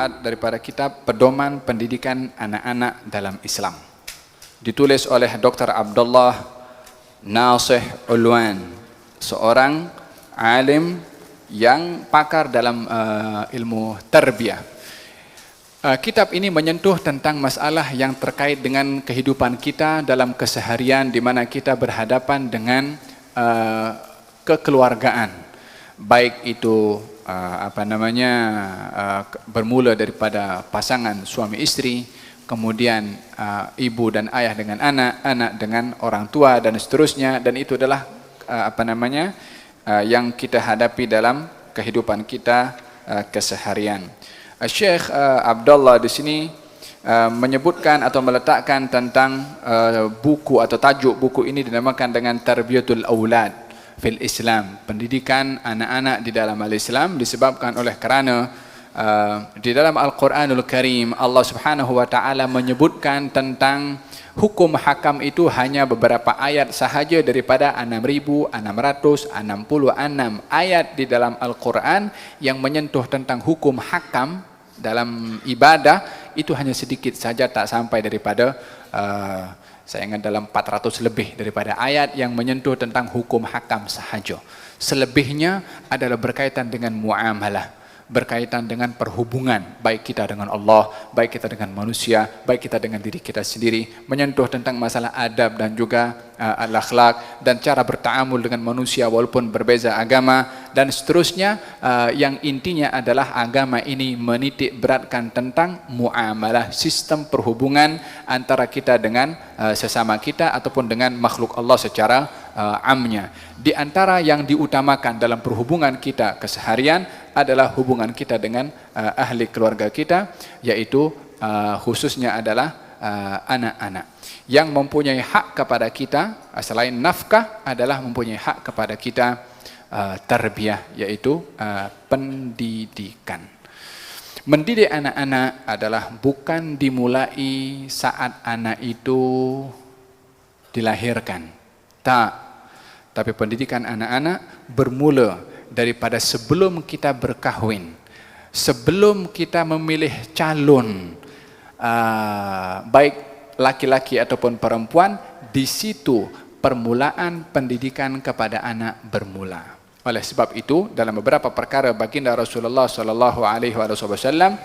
manfaat daripada kitab Pedoman Pendidikan Anak-anak dalam Islam. Ditulis oleh Dr. Abdullah Nasih Ulwan, seorang alim yang pakar dalam ilmu tarbiyah. Kitab ini menyentuh tentang masalah yang terkait dengan kehidupan kita dalam keseharian, di mana kita berhadapan dengan kekeluargaan, baik itu bermula daripada pasangan suami istri, kemudian ibu dan ayah dengan anak, anak dengan orang tua dan seterusnya, dan itu adalah yang kita hadapi dalam kehidupan kita keseharian. Syekh Abdullah di sini menyebutkan atau meletakkan tentang buku atau tajuk buku ini dinamakan dengan Tarbiyatul Aulad fil Islam, pendidikan anak-anak di dalam al-Islam, disebabkan oleh kerana di dalam Al-Quranul Karim Allah Subhanahu wa taala menyebutkan tentang hukum hakam itu hanya beberapa ayat sahaja daripada 6.666 ayat di dalam Al-Quran yang menyentuh tentang hukum hakam dalam ibadah. Itu hanya sedikit saja, tak sampai daripada saya ingat dalam 400 lebih daripada ayat yang menyentuh tentang hukum hakam sahaja. Selebihnya adalah berkaitan dengan muamalah, berkaitan dengan perhubungan, baik kita dengan Allah, baik kita dengan manusia, baik kita dengan diri kita sendiri, menyentuh tentang masalah adab dan juga al-akhlak dan cara bertaamul dengan manusia walaupun berbeza agama dan seterusnya. Yang intinya adalah agama ini menitik beratkan tentang muamalah, sistem perhubungan antara kita dengan sesama kita ataupun dengan makhluk Allah secara amnya. Di antara yang diutamakan dalam perhubungan kita keseharian adalah hubungan kita dengan ahli keluarga kita, yaitu khususnya adalah anak-anak yang mempunyai hak kepada kita. Selain nafkah adalah mempunyai hak kepada kita tarbiyah, yaitu pendidikan. Mendidik anak-anak adalah bukan dimulai saat anak itu dilahirkan, tapi pendidikan anak-anak bermula daripada sebelum kita berkahwin, sebelum kita memilih calon, baik laki-laki ataupun perempuan. Di situ permulaan pendidikan kepada anak bermula. Oleh sebab itu, dalam beberapa perkara baginda Rasulullah sallallahu alaihi wasallam,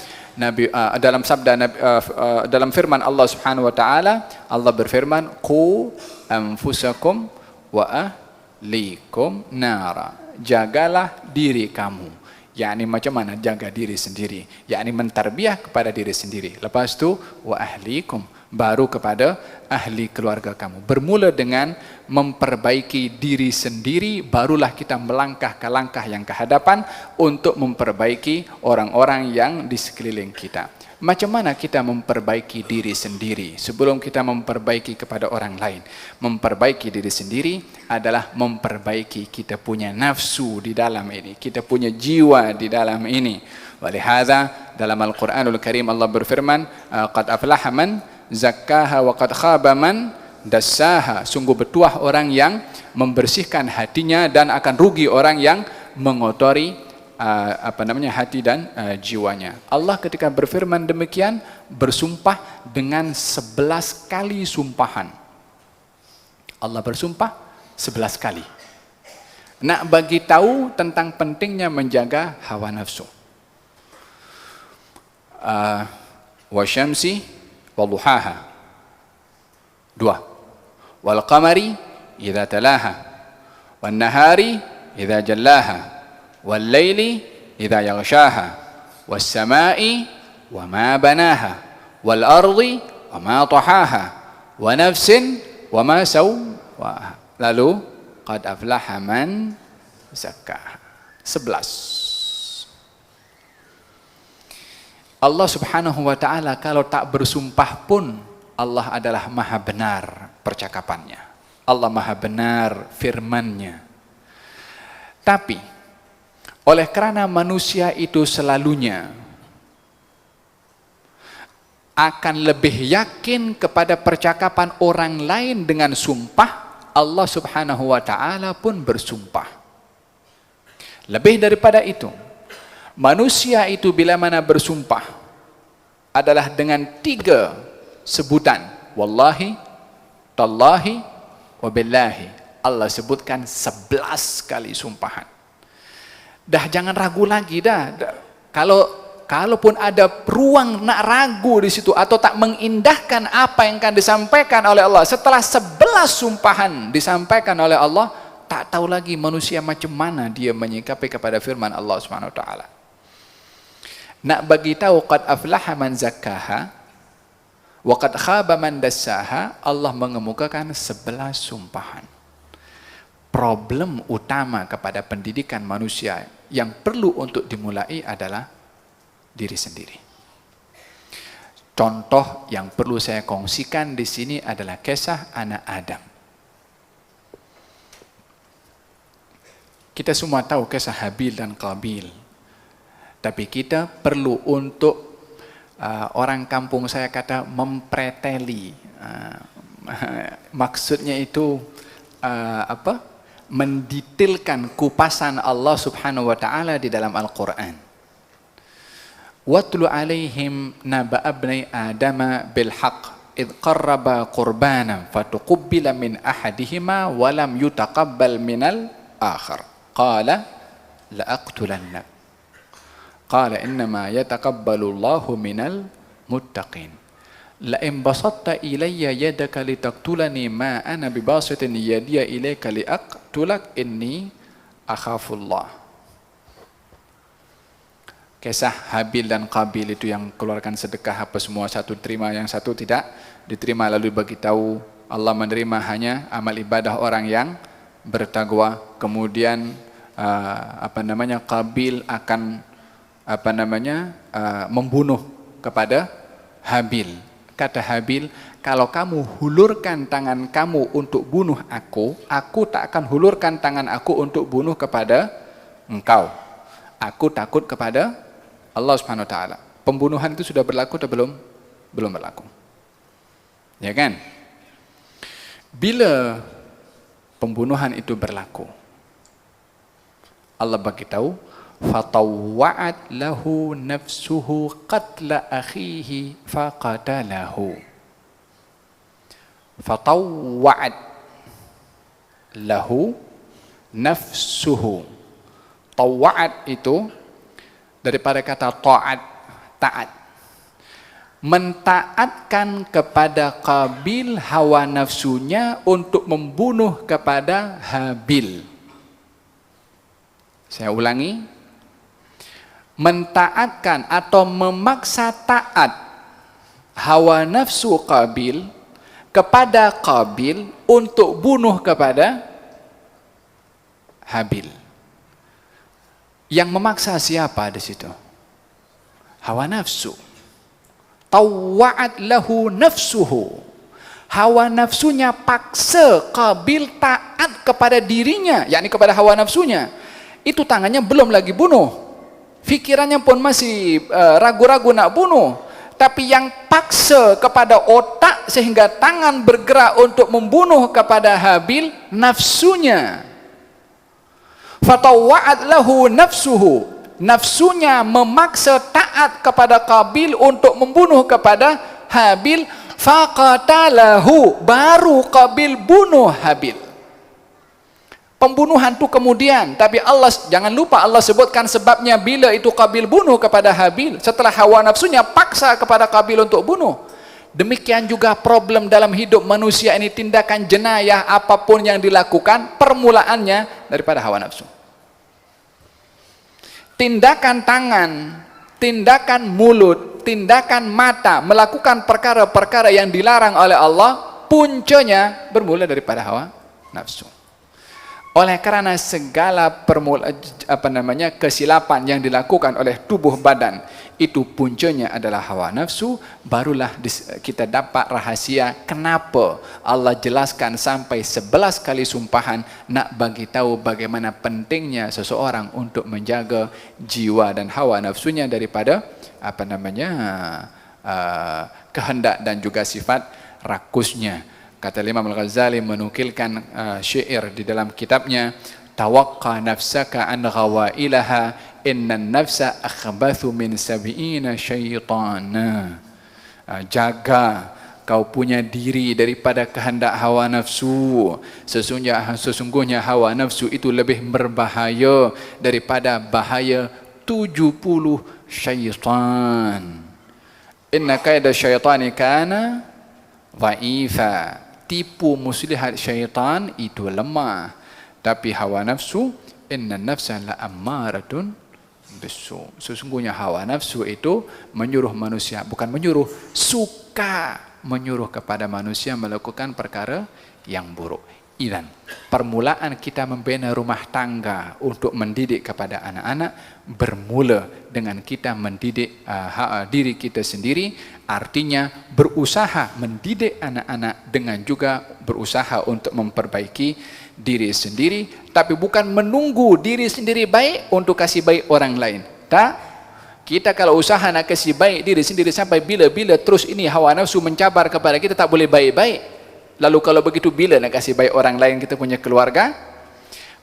dalam sabda dalam firman Allah Subhanahu wa taala, Allah berfirman, "Qu anfusakum wa ahlikum nara." Jagalah diri kamu. Yakni macam mana jaga diri sendiri? Yakni mentarbiah kepada diri sendiri. Lepas tu wa ahlikum, baru kepada ahli keluarga kamu. Bermula dengan memperbaiki diri sendiri, barulah kita melangkah ke langkah yang ke hadapan untuk memperbaiki orang-orang yang di sekeliling kita. Macam mana kita memperbaiki diri sendiri sebelum kita memperbaiki kepada orang lain? Memperbaiki diri sendiri adalah memperbaiki kita punya nafsu di dalam ini, kita punya jiwa di dalam ini. Walihada dalam Al-Quranul Karim Allah berfirman, qad aflaha man zakkaha wa qad khaba man dassaha. Sungguh bertuah orang yang membersihkan hatinya dan akan rugi orang yang mengotori hati dan jiwanya. Allah ketika berfirman demikian bersumpah dengan 11 kali sumpahan. Allah bersumpah 11 kali. Nak bagi tahu tentang pentingnya menjaga hawa nafsu. Wa syamsi wa duhaha. 2. Wal qamari idza talaha. Wan nahari idza jallaha. Wal-laili idza yaghshaha, was-samai wa ma banaha, wal-ardi wa ma tahaha, wa nafsin wa ma sawwaha. Lalu qad aflaha man zakkaha. 11. Allah Subhanahu wa taala kalau tak bersumpah pun Allah adalah maha benar percakapannya. Allah maha benar firman-Nya. Tapi oleh kerana manusia itu selalunya akan lebih yakin kepada percakapan orang lain dengan sumpah, Allah Subhanahu wa taala pun bersumpah. Lebih daripada itu, manusia itu bila mana bersumpah, adalah dengan 3 sebutan. Wallahi, tallahi, wabillahi. Allah sebutkan 11 kali sumpahan. Dah jangan ragu lagi dah. Kalaupun ada ruang nak ragu di situ atau tak mengindahkan apa yang akan disampaikan oleh Allah setelah 11 sumpahan disampaikan oleh Allah, tak tahu lagi manusia macam mana dia menyikapi kepada firman Allah Subhanahu wa taala. Nak bagi tahu qad aflaha man zakkaha wa qad khaba man dassaha, Allah mengemukakan 11 sumpahan. Problem utama kepada pendidikan manusia yang perlu untuk dimulai adalah diri sendiri. Contoh yang perlu saya kongsikan di sini adalah kisah anak Adam. Kita semua tahu kisah Habil dan Qabil. Tapi kita perlu untuk orang kampung saya kata mempreteli. Maksudnya itu mendetailkan kupasan Allah Subhanahu wa taala di dalam Al-Qur'an. Watlu alaihim naba abnai adama bil haqq id qarraba qurbanan fatuqabbala min ahadihima wa lam yutaqabbal minal akhar qala la aqtulannak qala innama yataqabbalu Allahu minal muttaqin la in basatta ilayya yadaka litaqtulani ma ana bibasitin yadiya ilayka liaqtulak inni akhafullah. Kisah Habil dan Qabil itu yang keluarkan sedekah apa semua, satu terima yang satu tidak diterima, lalu bagi tahu Allah menerima hanya amal ibadah orang yang bertakwa. Kemudian Qabil akan membunuh kepada Habil. Kata Habil, kalau kamu hulurkan tangan kamu untuk bunuh aku tak akan hulurkan tangan aku untuk bunuh kepada engkau. Aku takut kepada Allah Subhanahu wa taala. Pembunuhan itu sudah berlaku atau belum? Belum berlaku. Ya kan? Bila pembunuhan itu berlaku, Allah bagi tahu, fatawwa'at lahu nafsuhu qatla akhihi faqatalahu. Fatawwa'at lahu nafsuhu. Tawwa'at itu daripada kata ta'at, taat. Mentaatkan kepada Qabil hawa nafsunya untuk membunuh kepada Habil. Saya ulangi. Mentaatkan atau memaksa taat hawa nafsu Qabil kepada Qabil untuk bunuh kepada Habil. Yang memaksa siapa di situ? Hawa nafsu. Tawwa'at lahu nafsuhu. Hawa nafsunya paksa Qabil taat kepada dirinya, yakni kepada hawa nafsunya. Itu tangannya belum lagi bunuh. Fikirannya pun masih ragu-ragu nak bunuh. Tapi yang paksa kepada otak sehingga tangan bergerak untuk membunuh kepada Habil, nafsunya. Fatawwa'at lahu nafsuhu. Nafsunya memaksa taat kepada Qabil untuk membunuh kepada Habil. Faqatalahu. Baru Qabil bunuh Habil. Pembunuhan itu kemudian. Tapi Allah, jangan lupa Allah sebutkan sebabnya bila itu Qabil bunuh kepada Habil. Setelah hawa nafsunya paksa kepada Qabil untuk bunuh. Demikian juga problem dalam hidup manusia ini, tindakan jenayah apapun yang dilakukan, permulaannya daripada hawa nafsu. Tindakan tangan, tindakan mulut, tindakan mata, melakukan perkara-perkara yang dilarang oleh Allah, puncanya bermula daripada hawa nafsu. Oleh karena segala kesilapan yang dilakukan oleh tubuh badan itu puncanya adalah hawa nafsu, barulah kita dapat rahasia kenapa Allah jelaskan sampai 11 kali sumpahan nak bagi tahu bagaimana pentingnya seseorang untuk menjaga jiwa dan hawa nafsunya daripada kehendak dan juga sifat rakusnya. Kata Imam Al-Ghazali menukilkan syair di dalam kitabnya, tawaqqa nafsaka an ghawailaha innan nafsa akhbathu min sab'ina syaitana. Jaga kau punya diri daripada kehendak hawa nafsu. Sesungguhnya hawa nafsu itu lebih berbahaya daripada bahaya 70 syaitan. Inna kaida syaitani kana dha'ifa. Tipu muslihat syaitan itu lemah. Tapi hawa nafsu, inna nafsa la ammaratun bisu. Sesungguhnya hawa nafsu itu menyuruh manusia, bukan menyuruh, suka menyuruh kepada manusia melakukan perkara yang buruk. Idan, permulaan kita membina rumah tangga untuk mendidik kepada anak-anak bermula dengan kita mendidik diri kita sendiri. Artinya berusaha mendidik anak-anak dengan juga berusaha untuk memperbaiki diri sendiri, tapi bukan menunggu diri sendiri baik untuk kasih baik orang lain. Tak, kita kalau usaha nak kasih baik diri sendiri sampai bila-bila terus ini hawa nafsu mencabar kepada kita, tak boleh baik-baik. Lalu kalau begitu bila nak kasih baik orang lain, kita punya keluarga?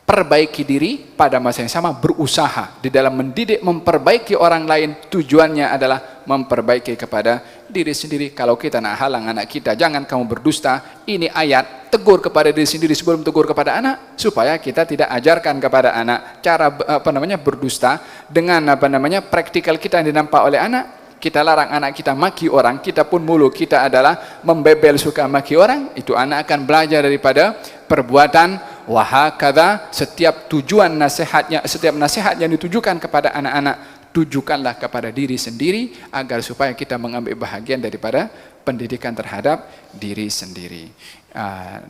Perbaiki diri pada masa yang sama, berusaha di dalam mendidik, memperbaiki orang lain. Tujuannya adalah memperbaiki kepada diri sendiri. Kalau kita nak halang anak kita, jangan kamu berdusta, ini ayat, tegur kepada diri sendiri sebelum tegur kepada anak, supaya kita tidak ajarkan kepada anak cara berdusta dengan praktikal kita yang dinampak oleh anak. Kita larang anak kita maki orang, kita pun mulut kita adalah membebel, suka maki orang. Itu anak akan belajar daripada perbuatan. Wahakadha, setiap tujuan nasihatnya, setiap nasihat yang ditujukan kepada anak-anak, tujukanlah kepada diri sendiri, agar supaya kita mengambil bahagian daripada pendidikan terhadap diri sendiri.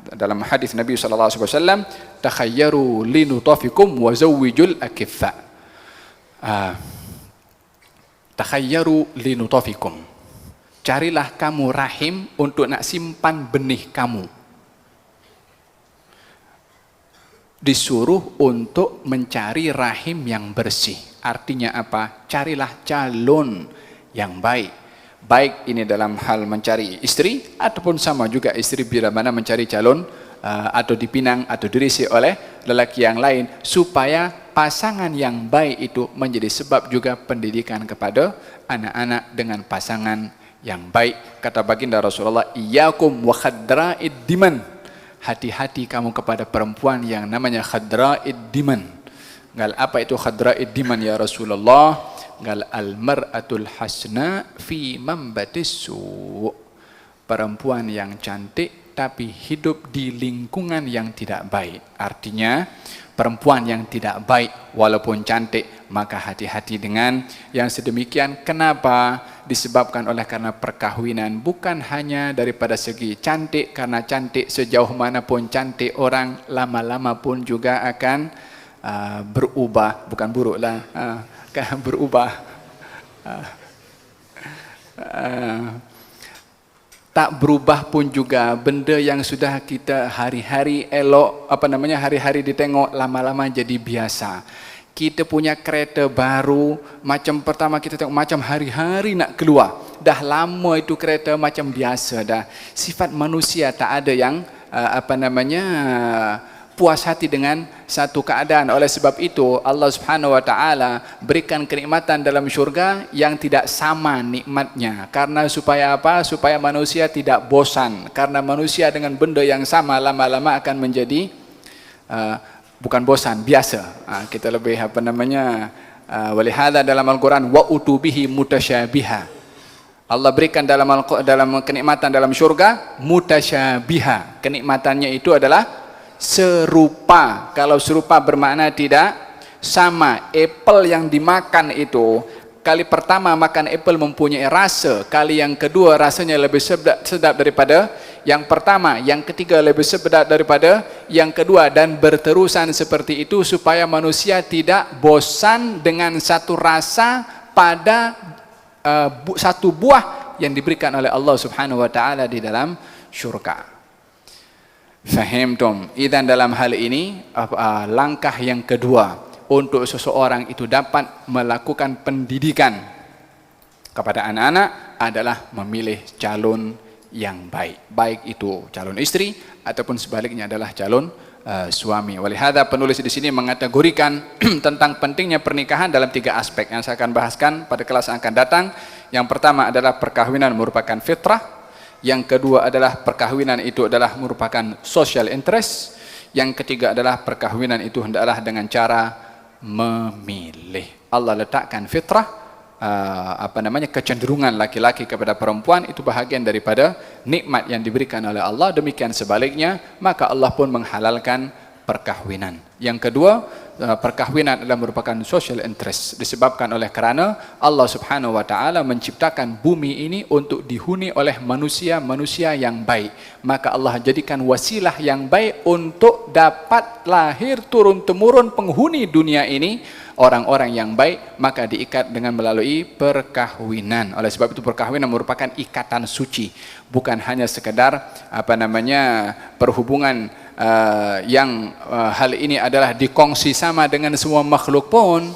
Dalam hadis Nabi SAW, takhayyaru linutafikum wa zawwijul akiffa. Takhayyaru linutafikum, carilah kamu rahim untuk nak simpan benih kamu. Disuruh untuk mencari rahim yang bersih. Artinya apa? Carilah calon yang baik. Baik ini dalam hal mencari istri, ataupun sama juga istri bila mana mencari calon atau dipinang atau dirisi oleh lelaki yang lain, supaya pasangan yang baik itu menjadi sebab juga pendidikan kepada anak-anak dengan pasangan yang baik. Kata baginda Rasulullah, iyyakum wa khadra'id diman. Hati-hati kamu kepada perempuan yang namanya khadra'id diman. Gal apa itu khadra'id diman ya Rasulullah? Gal al-mar'atul hasna fi mambatis su'. Perempuan yang cantik tapi hidup di lingkungan yang tidak baik. Artinya perempuan yang tidak baik walaupun cantik, maka hati-hati dengan yang sedemikian. Kenapa? Disebabkan karena perkahwinan, bukan hanya daripada segi cantik, karena cantik sejauh manapun cantik orang, lama-lama pun juga akan berubah, bukan buruklah, berubah. Tak berubah pun juga benda yang sudah kita hari-hari elok, hari-hari ditengok, lama-lama jadi biasa. Kita punya kereta baru, macam pertama kita tengok macam hari-hari nak keluar. Dah lama itu kereta macam biasa dah. Sifat manusia tak ada yang puas hati dengan satu keadaan. Oleh sebab itu Allah Subhanahu wa taala berikan kenikmatan dalam syurga yang tidak sama nikmatnya. Karena supaya apa? Supaya manusia tidak bosan. Karena manusia dengan benda yang sama lama-lama akan menjadi bukan bosan, biasa. Kita lebih walihada dalam Al-Quran wa utubihi mutasyabiha. Allah berikan dalam kenikmatan dalam syurga mutasyabiha. Kenikmatannya itu adalah serupa. Kalau serupa bermakna tidak sama. Apple yang dimakan itu, kali pertama makan apple mempunyai rasa, kali yang kedua rasanya lebih sedap daripada yang pertama, yang ketiga lebih sedap daripada yang kedua, dan berterusan seperti itu supaya manusia tidak bosan dengan satu rasa pada satu buah yang diberikan oleh Allah Subhanahu wa taala di dalam syurga. Fahimtum? Idzan dalam hal ini langkah yang kedua untuk seseorang itu dapat melakukan pendidikan kepada anak-anak adalah memilih calon yang baik. Baik itu calon istri ataupun sebaliknya adalah calon suami. Walihada penulis di sini mengategorikan tentang pentingnya pernikahan dalam 3 aspek yang saya akan bahaskan pada kelas yang akan datang. Yang pertama adalah perkawinan merupakan fitrah. Yang kedua adalah perkawinan itu adalah merupakan social interest. Yang ketiga adalah perkawinan itu hendaklah dengan cara memilih. Allah letakkan fitrah, kecenderungan laki-laki kepada perempuan itu bahagian daripada nikmat yang diberikan oleh Allah. Demikian sebaliknya, maka Allah pun menghalalkan perkahwinan. Yang kedua, perkahwinan adalah merupakan social interest, disebabkan oleh kerana Allah Subhanahu wa taala menciptakan bumi ini untuk dihuni oleh manusia-manusia yang baik. Maka Allah jadikan wasilah yang baik untuk dapat lahir turun temurun penghuni dunia ini, orang-orang yang baik, maka diikat dengan melalui perkahwinan. Oleh sebab itu perkahwinan merupakan ikatan suci, bukan hanya sekedar perhubungan yang hal ini adalah dikongsi sama dengan semua makhluk pun.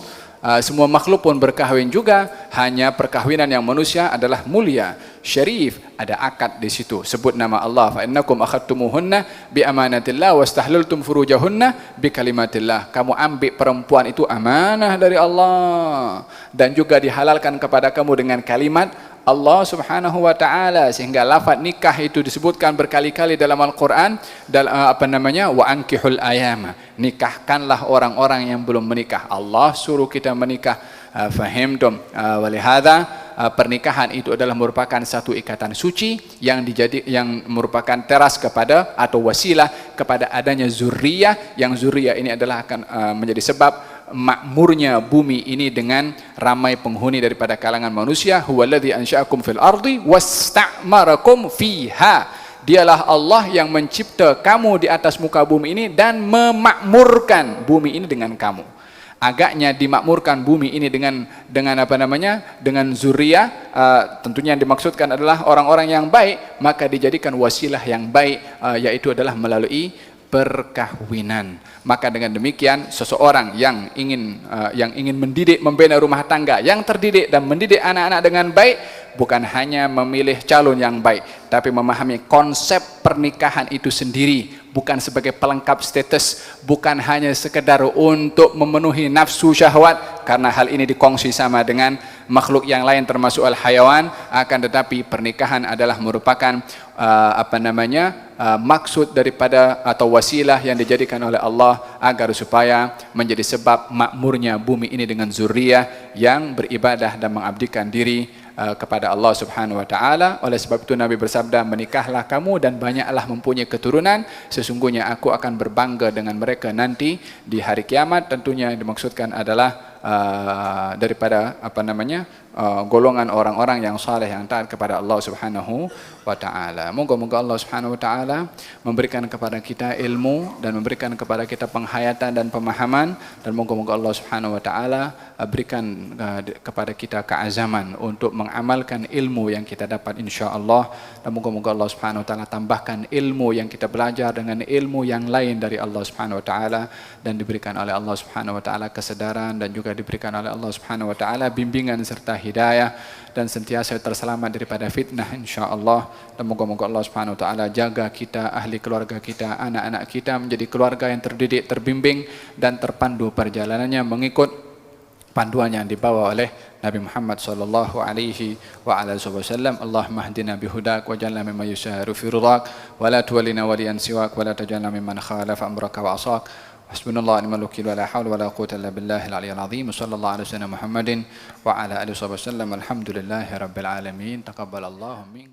Semua makhluk pun berkahwin juga, hanya perkahwinan yang manusia adalah mulia, syarif, ada akad di situ. Sebut nama Allah, fa innakum akhadtumuhunna bi amanatillah wastahlaltum furujahunna bi kalimatillah. Kamu ambil perempuan itu amanah dari Allah dan juga dihalalkan kepada kamu dengan kalimat Allah Subhanahu wa taala, sehingga lafaz nikah itu disebutkan berkali-kali dalam Al-Qur'an wa ankihul ayama, nikahkanlah orang-orang yang belum menikah. Allah suruh kita menikah. Fahimtum? Walihada pernikahan itu adalah merupakan satu ikatan suci yang merupakan teras kepada atau wasilah kepada adanya zuriyah, yang zuriyah ini adalah akan menjadi sebab makmurnya bumi ini dengan ramai penghuni daripada kalangan manusia. Huwallazi ansha'akum fil ardi wasta'marakum fiha. Dialah Allah yang mencipta kamu di atas muka bumi ini dan memakmurkan bumi ini dengan kamu. Agaknya dimakmurkan bumi ini dengan zuriyah, tentunya yang dimaksudkan adalah orang-orang yang baik, maka dijadikan wasilah yang baik, yaitu adalah melalui perkahwinan. Maka dengan demikian seseorang yang ingin mendidik, membina rumah tangga yang terdidik dan mendidik anak-anak dengan baik, bukan hanya memilih calon yang baik, tapi memahami konsep pernikahan itu sendiri, bukan sebagai pelengkap status, bukan hanya sekedar untuk memenuhi nafsu syahwat, karena hal ini dikongsi sama dengan makhluk yang lain termasuk al-hayawan. Akan tetapi pernikahan adalah merupakan maksud daripada atau wasilah yang dijadikan oleh Allah agar supaya menjadi sebab makmurnya bumi ini dengan zuriyah yang beribadah dan mengabdikan diri kepada Allah Subhanahu wa taala. Oleh sebab itu Nabi bersabda, menikahlah kamu dan banyaklah mempunyai keturunan, sesungguhnya aku akan berbangga dengan mereka nanti di hari kiamat. Tentunya yang dimaksudkan adalah daripada golongan orang-orang yang saleh yang taat kepada Allah Subhanahu wa taala. Moga-moga Allah Subhanahu wa taala memberikan kepada kita ilmu dan memberikan kepada kita penghayatan dan pemahaman, dan moga-moga Allah Subhanahu wa taala berikan kepada kita keazaman untuk mengamalkan ilmu yang kita dapat insya-Allah, dan moga-moga Allah Subhanahu wa taala tambahkan ilmu yang kita belajar dengan ilmu yang lain dari Allah Subhanahu wa taala, dan diberikan oleh Allah Subhanahu wa taala kesedaran dan juga diberikan oleh Allah Subhanahu wa taala bimbingan serta hidayah, dan sentiasa terselamat daripada fitnah insya-Allah. Dan moga-moga Allah Subhanahu wa taala jaga kita, ahli keluarga kita, anak-anak kita menjadi keluarga yang terdidik, terbimbing dan terpandu perjalanannya mengikut panduan yang dibawa oleh Nabi Muhammad sallallahu alaihi wa ala wasallam. Allahumma hdina bihudak waj'alna mimman yusharu fi ridak wa la tuwallina waliyan siwak wa la taj'alna mimman khalafa amraka wa asak. Hasbunallahu wa ni'mal wakeel wa la haula wa la quwwata illa billahil aliyyil azim. Sallallahu alaihi wasallam Muhammadin wa ala alihi wasallam. Alhamdulillahirabbil alamin. Taqabbalallahu minkum.